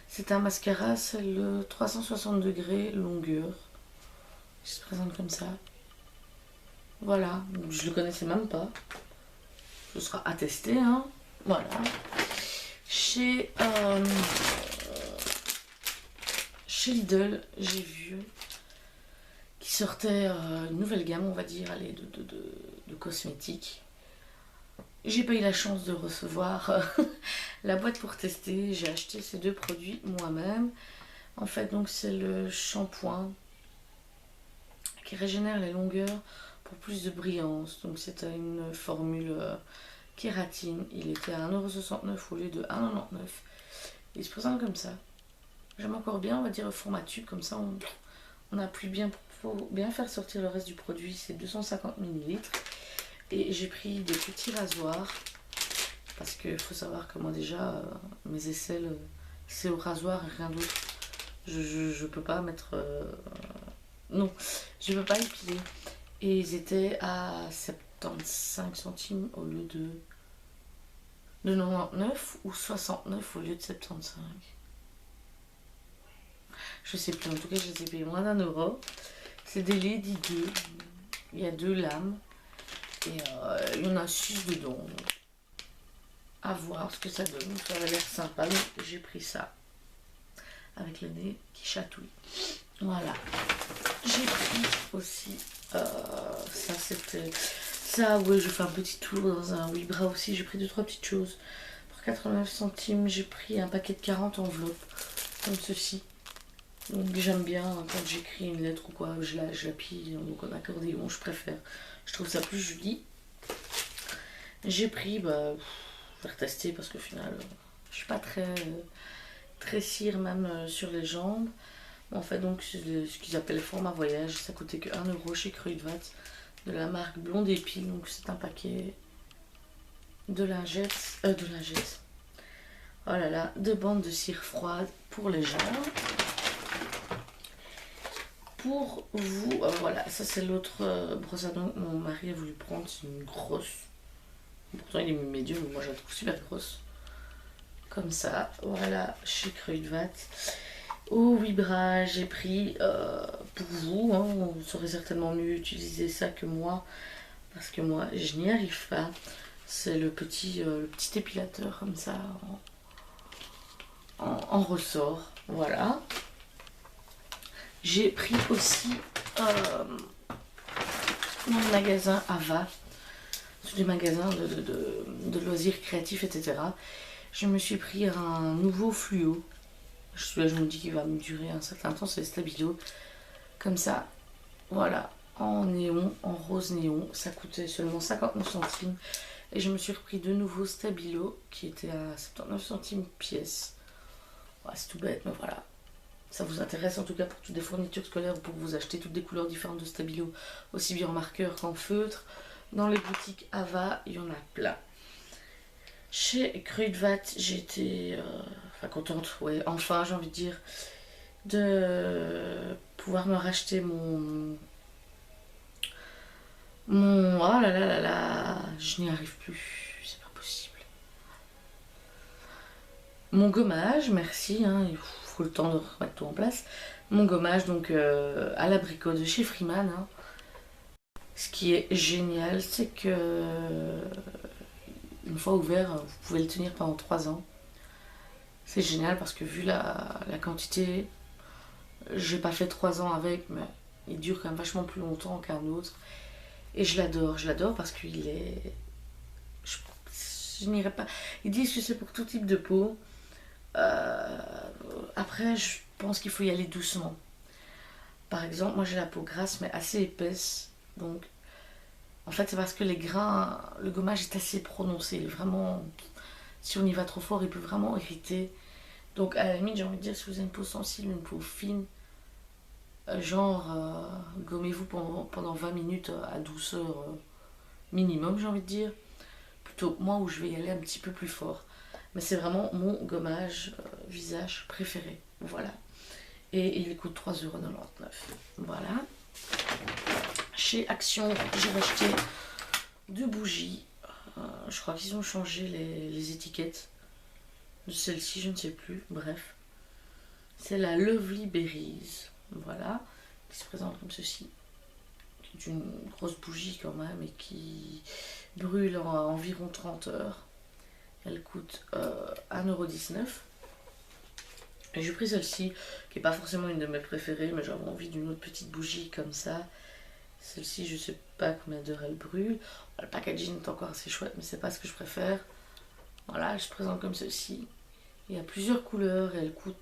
C'est un mascara, c'est le 360 degrés longueur. Il se présente comme ça. Voilà, je le connaissais même pas. Ce sera à tester, hein. Voilà. Chez Lidl, j'ai vu qu'il sortait une nouvelle gamme, on va dire, allez, de cosmétiques. J'ai pas eu la chance de recevoir la boîte pour tester. J'ai acheté ces deux produits moi-même. En fait, donc c'est le shampoing qui régénère les longueurs pour plus de brillance. Donc c'est une formule kératine. Il était à 1,69 € au lieu de 1,99 €. Il se présente comme ça. J'aime encore bien, on va dire, le format tube. Comme ça, on appuie bien pour bien faire sortir le reste du produit. C'est 250 ml. Et j'ai pris des petits rasoirs. Parce qu'il faut savoir que moi déjà, mes aisselles, c'est au rasoir et rien d'autre. Je peux pas mettre... non, je peux pas épiler. Et ils étaient à 75 centimes au lieu de 99 ou 69 au lieu de 75. Je sais plus, en tout cas je les ai payés moins d'1 €. C'est des Lady 2. Il y a 2 lames. Et il y en a 6 dedans. À voir ce que ça donne. Ça avait l'air sympa. Donc j'ai pris ça. Avec le nez qui chatouille. Voilà. J'ai pris aussi. Ça c'était. Ça, ouais, je fais un petit tour dans un Wibra aussi. J'ai pris 2-3 petites choses. Pour 89 centimes, j'ai pris un paquet de 40 enveloppes. Comme ceci. Donc j'aime bien quand j'écris une lettre ou quoi, je la plie donc en accordéon, je préfère. Je trouve ça plus joli. J'ai pris, faire tester parce qu'au final, je suis pas très cire même sur les jambes. En fait, donc ce qu'ils appellent format voyage, ça coûtait que 1 € chez Kruidvat de la marque Blonde Épile. Donc c'est un paquet de lingettes, oh là là, de bandes de cire froide pour les jambes. Pour vous, voilà, ça c'est l'autre brosse à dents que mon mari a voulu prendre, c'est une grosse. Pourtant il est médium, mais moi je la trouve super grosse. Comme ça, voilà, chez Kruidvat. Au Wibra, j'ai pris pour vous, hein, vous saurez certainement mieux utiliser ça que moi, parce que moi je n'y arrive pas. C'est le petit épilateur comme ça, en ressort, voilà. J'ai pris aussi dans le magasin Ava, sur des magasins de loisirs créatifs, etc. Je me suis pris un nouveau fluo. Celui-là, je me dis qu'il va me durer un certain temps, c'est Stabilo. Comme ça, voilà, en néon, en rose néon. Ça coûtait seulement 59 centimes. Et je me suis repris de nouveau Stabilo, qui était à 79 centimes pièce. Ouais, c'est tout bête, mais voilà. Ça vous intéresse en tout cas pour toutes des fournitures scolaires ou pour vous acheter toutes des couleurs différentes de Stabilo, aussi bien en marqueur qu'en feutre. Dans les boutiques Ava, il y en a plein. Chez Kruidvat, j'ai été contente, ouais, enfin j'ai envie de dire, de pouvoir me racheter mon... Oh là là là là, je n'y arrive plus, c'est pas possible. Mon gommage, merci, hein, il faut le temps de remettre tout en place. Mon gommage, donc à l'abricot de chez Freeman. Hein. Ce qui est génial, c'est que une fois ouvert, vous pouvez le tenir pendant 3 ans. C'est génial parce que vu la quantité, j'ai pas fait 3 ans avec, mais il dure quand même vachement plus longtemps qu'un autre. Et je l'adore parce qu'il est. Je n'irai pas. Ils disent que c'est pour tout type de peau. Après, je pense qu'il faut y aller doucement. Par exemple, moi j'ai la peau grasse mais assez épaisse. Donc, en fait, c'est parce que les grains, le gommage est assez prononcé. Il est vraiment. Si on y va trop fort, il peut vraiment irriter. Donc, à la limite, j'ai envie de dire, si vous avez une peau sensible, une peau fine, gommez-vous pendant 20 minutes à douceur minimum, j'ai envie de dire. Plutôt moi où je vais y aller un petit peu plus fort. Mais c'est vraiment mon gommage visage préféré. Voilà. Et il coûte 3,99 €. Voilà. Chez Action, j'ai acheté 2 bougies. Je crois qu'ils ont changé les étiquettes de celle-ci, je ne sais plus. Bref. C'est la Lovely Berries. Voilà. Qui se présente comme ceci. Qui est une grosse bougie quand même et qui brûle en environ 30 heures. Elle coûte 1,19 €. Et j'ai pris celle-ci, qui n'est pas forcément une de mes préférées, mais j'avais envie d'une autre petite bougie comme ça. Celle-ci, je sais pas combien d'heures elle brûle. Le packaging est encore assez chouette, mais c'est pas ce que je préfère. Voilà, je présente comme ceci. Il y a plusieurs couleurs et elle coûte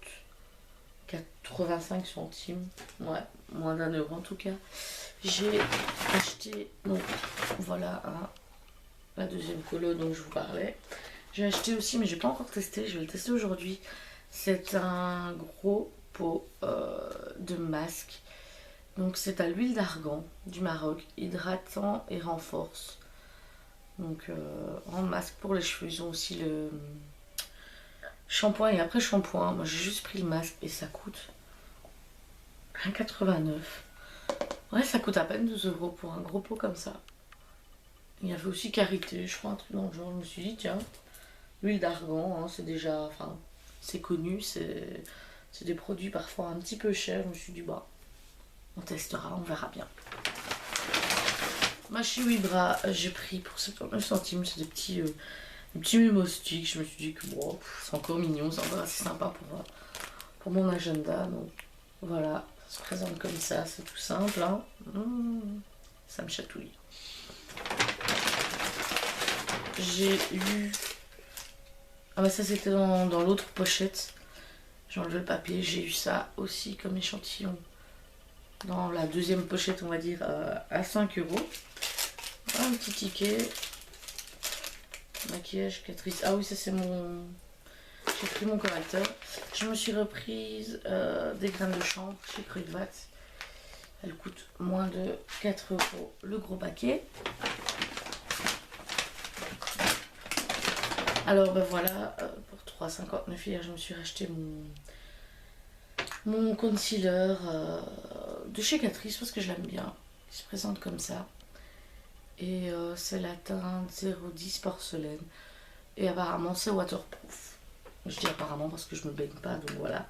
85 centimes. Ouais, moins d'1 € en tout cas. J'ai acheté, donc voilà, la deuxième colo dont je vous parlais. J'ai acheté aussi, mais j'ai pas encore testé, je vais le tester aujourd'hui. C'est un gros pot de masque. Donc c'est à l'huile d'argan du Maroc, hydratant et renforce. Donc en masque pour les cheveux, ils ont aussi le shampoing et après shampoing. Moi j'ai juste pris le masque et ça coûte 1,89 €. Ouais, ça coûte à peine 2 € pour un gros pot comme ça. Il y avait aussi Karité, je crois, un truc dans le genre. Je me suis dit, tiens, l'huile d'argan, hein, c'est déjà, enfin, c'est connu, c'est des produits parfois un petit peu chers. Je me suis dit, bah, on testera, on verra bien. Ma chez Vibra, j'ai pris pour 79 centimes, c'est des petits mémo-sticks. Je me suis dit que bon, c'est encore mignon, c'est encore assez sympa pour mon agenda. Donc voilà, ça se présente comme ça, c'est tout simple. Hein. Ça me chatouille. J'ai eu. Ah bah ça c'était dans l'autre pochette. J'ai enlevé le papier, j'ai eu ça aussi comme échantillon. Dans la deuxième pochette, on va dire, à 5 €. Un petit ticket. Maquillage, Catrice. Ah oui, ça c'est mon. J'ai pris mon correcteur. Je me suis reprise des graines de chanvre chez Kruidvat. Elle coûte moins de 4 € le gros paquet. Alors ben voilà, pour 3,59 € hier, je me suis racheté mon concealer de chez Catrice parce que je l'aime bien. Il se présente comme ça. Et c'est la teinte 010 porcelaine. Et apparemment c'est waterproof. Je dis apparemment parce que je me baigne pas, donc voilà.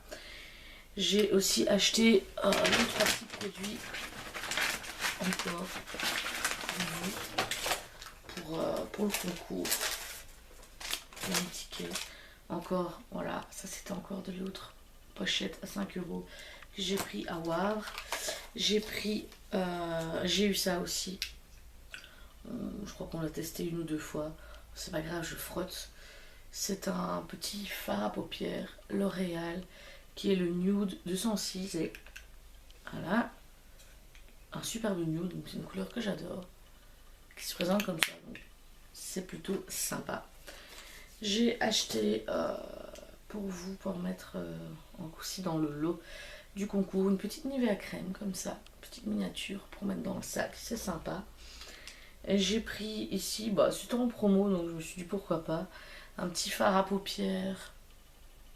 J'ai aussi acheté 2-3 petits produits encore pour le concours. Il y a un ticket. Encore, voilà, ça c'était encore de l'autre pochette à 5 € que j'ai pris à Wavre. J'ai eu ça aussi. Je crois qu'on l'a testé 1 ou 2 fois. C'est pas grave, je frotte. C'est un petit fard à paupières L'Oréal qui est le Nude 206 et voilà, un superbe nude, donc c'est une couleur que j'adore, qui se présente comme ça, donc c'est plutôt sympa. J'ai acheté pour vous, pour mettre aussi dans le lot du concours, une petite Nivea crème comme ça, petite miniature pour mettre dans le sac, c'est sympa. Et j'ai pris ici, bah c'était en promo donc je me suis dit pourquoi pas, un petit fard à paupières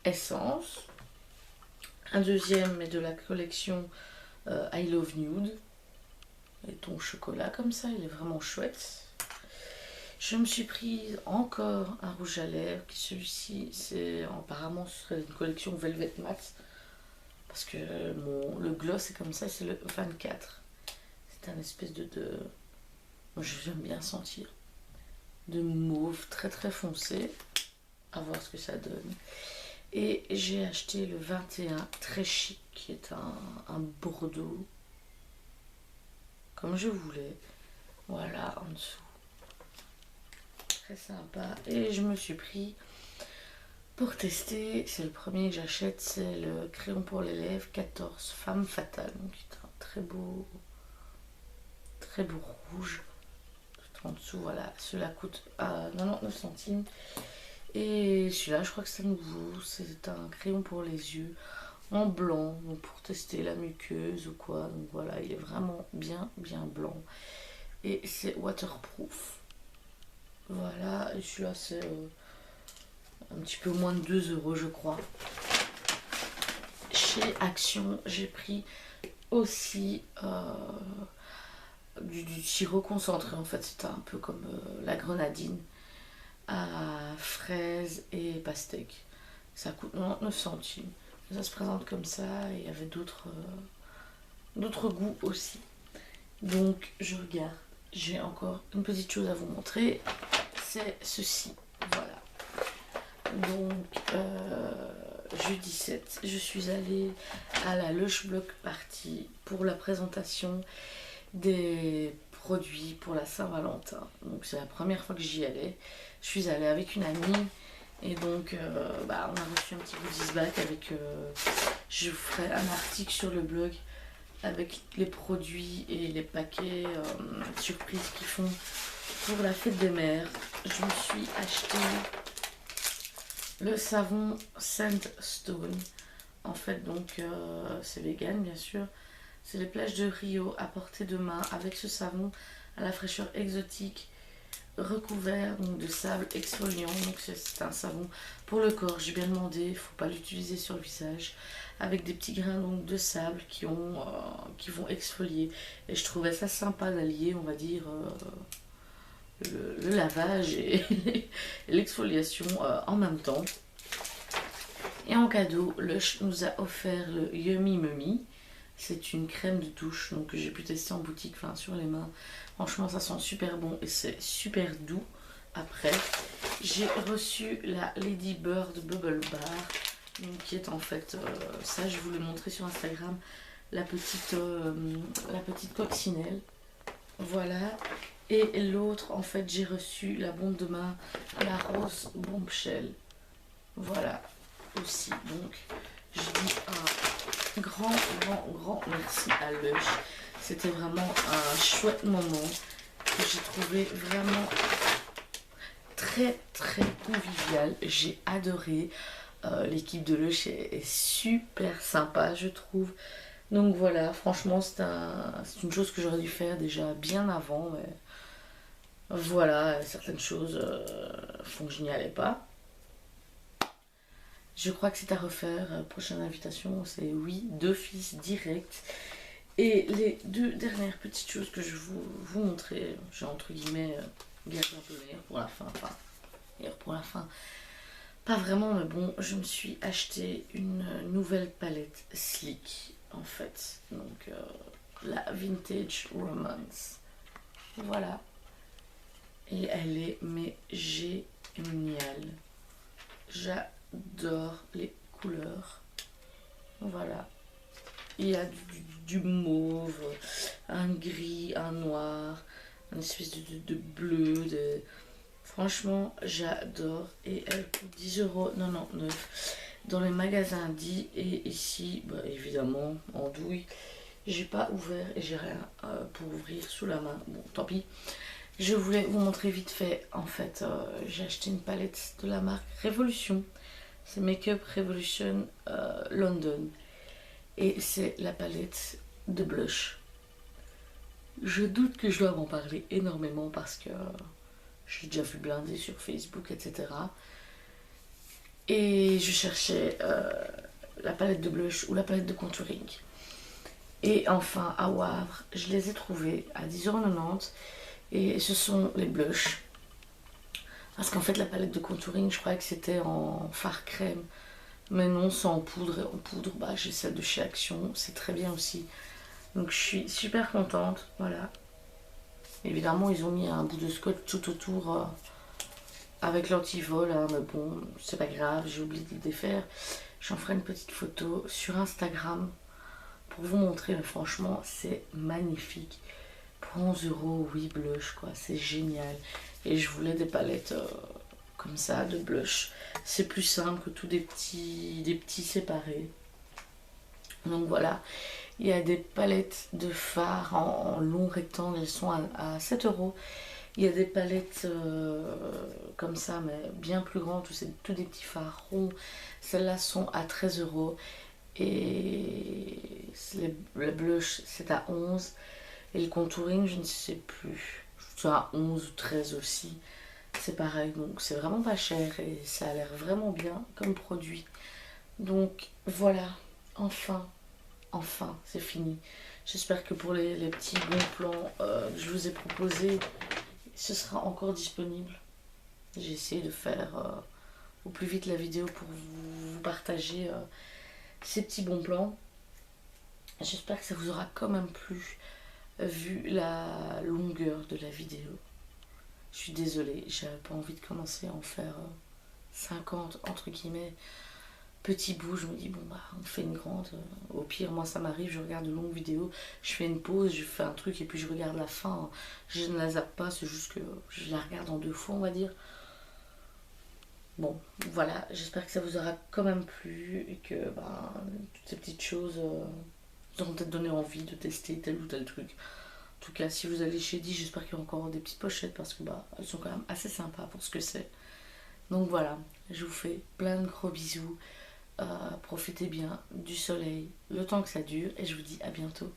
Essence. Un deuxième est de la collection I Love Nude. Et ton chocolat comme ça, il est vraiment chouette. Je me suis prise encore un rouge à lèvres. Celui-ci, c'est apparemment ce serait une collection Velvet Max. Parce que le gloss est comme ça, c'est le 24. C'est un espèce moi j'aime bien sentir. De mauve très très foncé. À voir ce que ça donne. Et j'ai acheté le 21 très chic, qui est un bordeaux. Comme je voulais. Voilà, en dessous. Très sympa. Et je me suis pris pour tester, c'est le premier que j'achète, c'est le crayon pour les lèvres 14 Femme Fatale. Donc c'est un très beau rouge. Tout en dessous, voilà. Cela coûte à 99 centimes. Et celui-là, je crois que c'est nouveau. C'est un crayon pour les yeux en blanc, donc pour tester la muqueuse ou quoi. Donc voilà, il est vraiment bien blanc. Et c'est waterproof. Voilà, et celui-là, c'est un petit peu moins de 2 € je crois. Chez Action, j'ai pris aussi du sirop concentré. En fait, c'était un peu comme la grenadine à fraise et pastèque. Ça coûte 99 centimes. Ça se présente comme ça et il y avait d'autres goûts aussi. Donc je regarde. J'ai encore une petite chose à vous montrer. C'est ceci. Voilà. Donc jeudi 7, je suis allée à la Lush Block Party pour la présentation des produits pour la Saint-Valentin. Donc c'est la première fois que j'y allais. Je suis allée avec une amie et donc on a reçu un petit goodies bag avec je vous ferai un article sur le blog avec les produits et les paquets surprises qu'ils font pour la fête des mères. Je me suis acheté le savon Sandstone. En fait, donc c'est vegan bien sûr. C'est les plages de Rio à portée de main avec ce savon à la fraîcheur exotique recouvert donc, de sable exfoliant. Donc c'est un savon pour le corps. J'ai bien demandé, il ne faut pas l'utiliser sur le visage. Avec des petits grains donc, de sable qui vont exfolier. Et je trouvais ça sympa d'allier, on va dire, le lavage et l'exfoliation en même temps. Et en cadeau, Lush nous a offert le Yummy Mummy. C'est une crème de douche donc, que j'ai pu tester en boutique, enfin sur les mains. Franchement, ça sent super bon et c'est super doux. Après, j'ai reçu la Lady Bird Bubble Bar, donc, qui est en fait, ça je vous l'ai montré sur Instagram, la petite coccinelle. Voilà. Et l'autre, en fait, j'ai reçu la bombe de main, la Rose Bombshell. Voilà, aussi. Donc, je dis un grand merci à Lush. C'était vraiment un chouette moment que j'ai trouvé vraiment très convivial. J'ai adoré. L'équipe de Lush est super sympa, je trouve. Donc voilà, franchement, c'est une chose que j'aurais dû faire déjà bien avant. Mais voilà, certaines choses font que je n'y allais pas. Je crois que c'est à refaire. Prochaine invitation, c'est oui, d'office direct. Et les 2 dernières petites choses que je vais vous montrer, j'ai entre guillemets gardé un peu meilleur pour la fin. Enfin, meilleur pour la fin. Pas vraiment, mais bon, je me suis acheté une nouvelle palette Sleek, en fait. Donc, la Vintage Romance. Voilà. Et elle est, mais géniale. J'adore les couleurs. Voilà. Il y a du mauve, un gris, un noir, une espèce de bleu. Franchement, j'adore. Et elle coûte 10,99 € dans les magasins dits. Et ici, bah, évidemment, en douille. J'ai pas ouvert et j'ai rien pour ouvrir sous la main. Bon, tant pis. Je voulais vous montrer vite fait. En fait, j'ai acheté une palette de la marque Revolution. C'est Makeup Revolution London. Et c'est la palette de blush. Je doute que je dois en parler énormément parce que j'ai déjà vu blinder sur Facebook, etc. Et je cherchais la palette de blush ou la palette de contouring. Et enfin, à Wavre, je les ai trouvées à 10,90 €. Et ce sont les blushs. Parce qu'en fait la palette de contouring, je croyais que c'était en fard crème. Mais non, c'est en poudre. Et en poudre, bah, j'ai celle de chez Action. C'est très bien aussi. Donc je suis super contente. Voilà. Évidemment, ils ont mis un bout de scotch tout autour avec l'antivol. Hein, mais bon, c'est pas grave. J'ai oublié de le défaire. J'en ferai une petite photo sur Instagram pour vous montrer. Mais franchement, c'est magnifique. Pour 11 euros, oui, blush, quoi. C'est génial. Et je voulais des palettes comme ça, de blush. C'est plus simple que tous des petits séparés. Donc voilà. Il y a des palettes de fard en long rectangle, elles sont à 7 euros. Il y a des palettes comme ça, mais bien plus grandes, c'est tous des petits fards ronds. Celles-là sont à 13 euros. Et le blush, c'est à 11. Et le contouring, je ne sais plus. C'est à 11 ou 13 aussi. C'est pareil, donc c'est vraiment pas cher et ça a l'air vraiment bien comme produit. Donc voilà, enfin, enfin, c'est fini. J'espère que pour les petits bons plans que je vous ai proposés, ce sera encore disponible. J'ai essayé de faire au plus vite la vidéo pour vous partager ces petits bons plans. J'espère que ça vous aura quand même plu vu la longueur de la vidéo. Je suis désolée, j'avais pas envie de commencer à en faire 50 entre guillemets petits bouts. Je me dis bon bah on fait une grande. Au pire moi ça m'arrive, je regarde une longue vidéo, je fais une pause, je fais un truc et puis je regarde la fin. Je ne la zappe pas, c'est juste que je la regarde en 2 fois on va dire. Bon voilà, j'espère que ça vous aura quand même plu et que bah, toutes ces petites choses vous auront peut-être donné envie de tester tel ou tel truc. En tout cas, si vous allez chez Di, j'espère qu'il y aura encore des petites pochettes parce que bah, elles sont quand même assez sympas pour ce que c'est. Donc voilà, je vous fais plein de gros bisous. Profitez bien du soleil, le temps que ça dure, et je vous dis à bientôt.